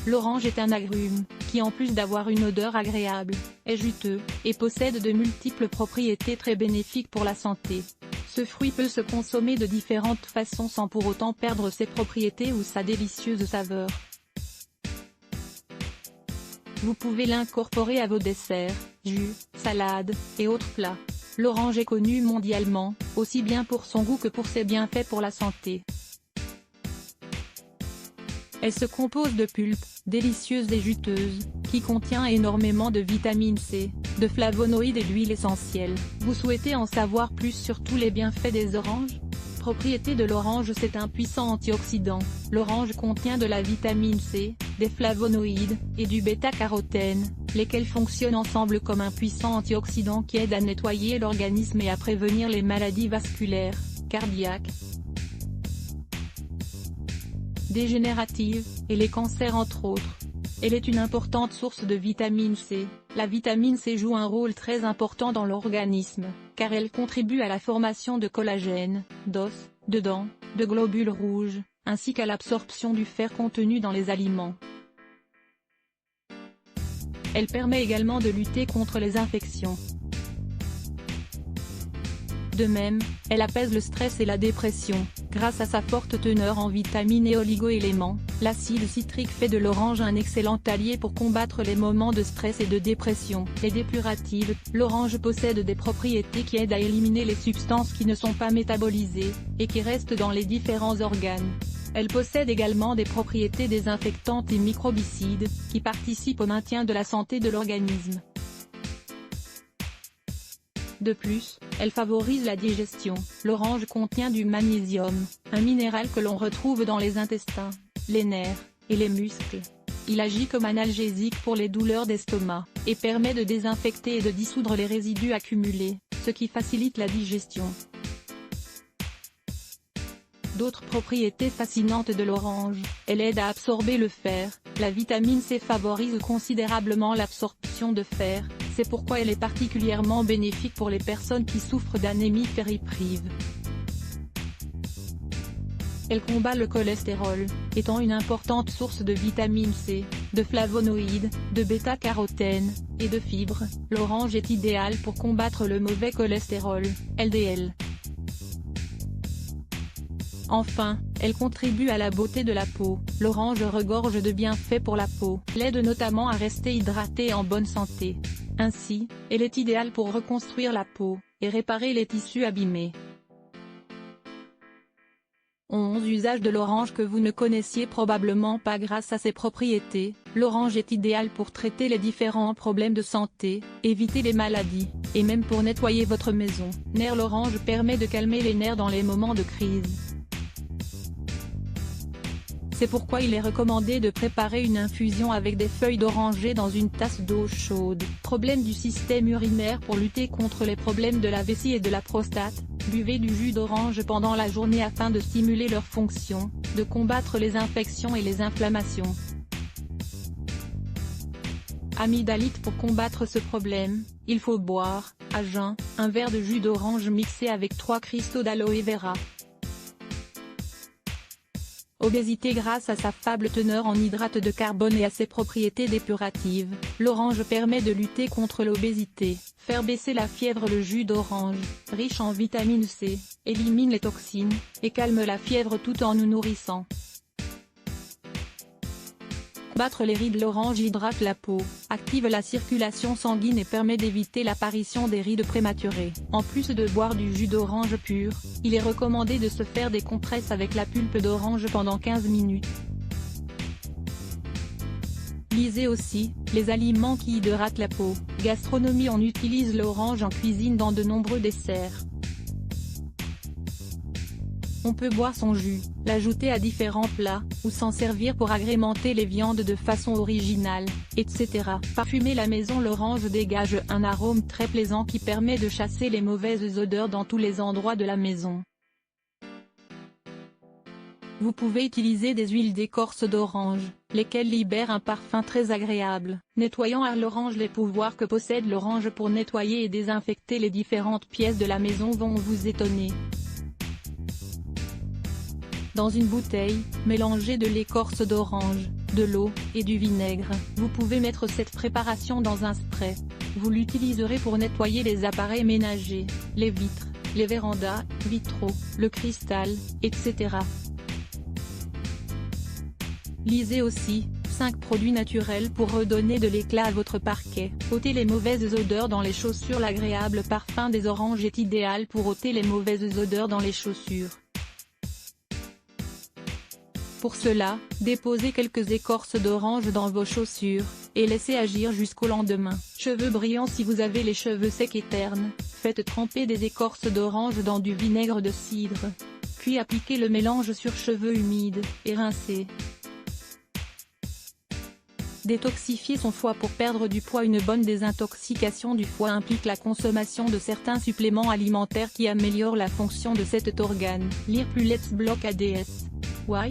L'orange est un agrume, qui en plus d'avoir une odeur agréable, est juteux, et possède de multiples propriétés très bénéfiques pour la santé. Ce fruit peut se consommer de différentes façons sans pour autant perdre ses propriétés ou sa délicieuse saveur. Vous pouvez l'incorporer à vos desserts, jus, salades, et autres plats. L'orange est connue mondialement, aussi bien pour son goût que pour ses bienfaits pour la santé. Elle se compose de pulpe, délicieuse et juteuse, qui contient énormément de vitamine C, de flavonoïdes et d'huile essentielle. Vous souhaitez en savoir plus sur tous les bienfaits des oranges? Propriété de l'orange: c'est un puissant antioxydant. L'orange contient de la vitamine C, des flavonoïdes, et du bêta-carotène, lesquels fonctionnent ensemble comme un puissant antioxydant qui aide à nettoyer l'organisme et à prévenir les maladies vasculaires, cardiaques, dégénératives, et les cancers entre autres. Elle est une importante source de vitamine C. La vitamine C joue un rôle très important dans l'organisme, car elle contribue à la formation de collagène, d'os, de dents, de globules rouges, ainsi qu'à l'absorption du fer contenu dans les aliments. Elle permet également de lutter contre les infections. De même, elle apaise le stress et la dépression, grâce à sa forte teneur en vitamines et oligo-éléments. L'acide citrique fait de l'orange un excellent allié pour combattre les moments de stress et de dépression. Et dépurative, l'orange possède des propriétés qui aident à éliminer les substances qui ne sont pas métabolisées, et qui restent dans les différents organes. Elle possède également des propriétés désinfectantes et microbicides, qui participent au maintien de la santé de l'organisme. De plus, elle favorise la digestion. L'orange contient du magnésium, un minéral que l'on retrouve dans les intestins, les nerfs, et les muscles. Il agit comme analgésique pour les douleurs d'estomac, et permet de désinfecter et de dissoudre les résidus accumulés, ce qui facilite la digestion. D'autres propriétés fascinantes de l'orange: elle aide à absorber le fer. La vitamine C favorise considérablement l'absorption de fer, c'est pourquoi elle est particulièrement bénéfique pour les personnes qui souffrent d'anémie ferriprive. Elle combat le cholestérol, étant une importante source de vitamine C, de flavonoïdes, de bêta-carotène, et de fibres. L'orange est idéale pour combattre le mauvais cholestérol, LDL. Enfin, elle contribue à la beauté de la peau. L'orange regorge de bienfaits pour la peau. Elle aide notamment à rester hydratée et en bonne santé. Ainsi, elle est idéale pour reconstruire la peau, et réparer les tissus abîmés. 11 usages de l'orange que vous ne connaissiez probablement pas. Grâce à ses propriétés, l'orange est idéale pour traiter les différents problèmes de santé, éviter les maladies, et même pour nettoyer votre maison. L'orange permet de calmer les nerfs dans les moments de crise. C'est pourquoi il est recommandé de préparer une infusion avec des feuilles d'oranger dans une tasse d'eau chaude. Problème du système urinaire: pour lutter contre les problèmes de la vessie et de la prostate, buvez du jus d'orange pendant la journée afin de stimuler leur fonction, de combattre les infections et les inflammations. Amygdalite: pour combattre ce problème, il faut boire, à jeun, un verre de jus d'orange mixé avec 3 cristaux d'aloe vera. Obésité: grâce à sa faible teneur en hydrates de carbone et à ses propriétés dépuratives, l'orange permet de lutter contre l'obésité. Faire baisser la fièvre: le jus d'orange, riche en vitamine C, élimine les toxines, et calme la fièvre tout en nous nourrissant. Combattre les rides: l'orange hydrate la peau, active la circulation sanguine et permet d'éviter l'apparition des rides prématurées. En plus de boire du jus d'orange pur, il est recommandé de se faire des compresses avec la pulpe d'orange pendant 15 minutes. Lisez aussi, les aliments qui hydratent la peau. Gastronomie: on utilise l'orange en cuisine dans de nombreux desserts. On peut boire son jus, l'ajouter à différents plats, ou s'en servir pour agrémenter les viandes de façon originale, etc. Parfumer la maison: l'orange dégage un arôme très plaisant qui permet de chasser les mauvaises odeurs dans tous les endroits de la maison. Vous pouvez utiliser des huiles d'écorce d'orange, lesquelles libèrent un parfum très agréable. Nettoyant à l'orange: les pouvoirs que possède l'orange pour nettoyer et désinfecter les différentes pièces de la maison vont vous étonner. Dans une bouteille, mélangez de l'écorce d'orange, de l'eau, et du vinaigre. Vous pouvez mettre cette préparation dans un spray. Vous l'utiliserez pour nettoyer les appareils ménagers, les vitres, les vérandas, vitraux, le cristal, etc. Lisez aussi, 5 produits naturels pour redonner de l'éclat à votre parquet. Ôter les mauvaises odeurs dans les chaussures. L'agréable parfum des oranges est idéal pour ôter les mauvaises odeurs dans les chaussures. Pour cela, déposez quelques écorces d'orange dans vos chaussures, et laissez agir jusqu'au lendemain. Cheveux brillants. Si vous avez les cheveux secs et ternes, faites tremper des écorces d'orange dans du vinaigre de cidre. Puis appliquez le mélange sur cheveux humides, et rincez. Détoxifier son foie. Pour perdre du poids. Une bonne désintoxication du foie implique la consommation de certains suppléments alimentaires qui améliorent la fonction de cet organe. Lire plus. Let's Block ADS. Why?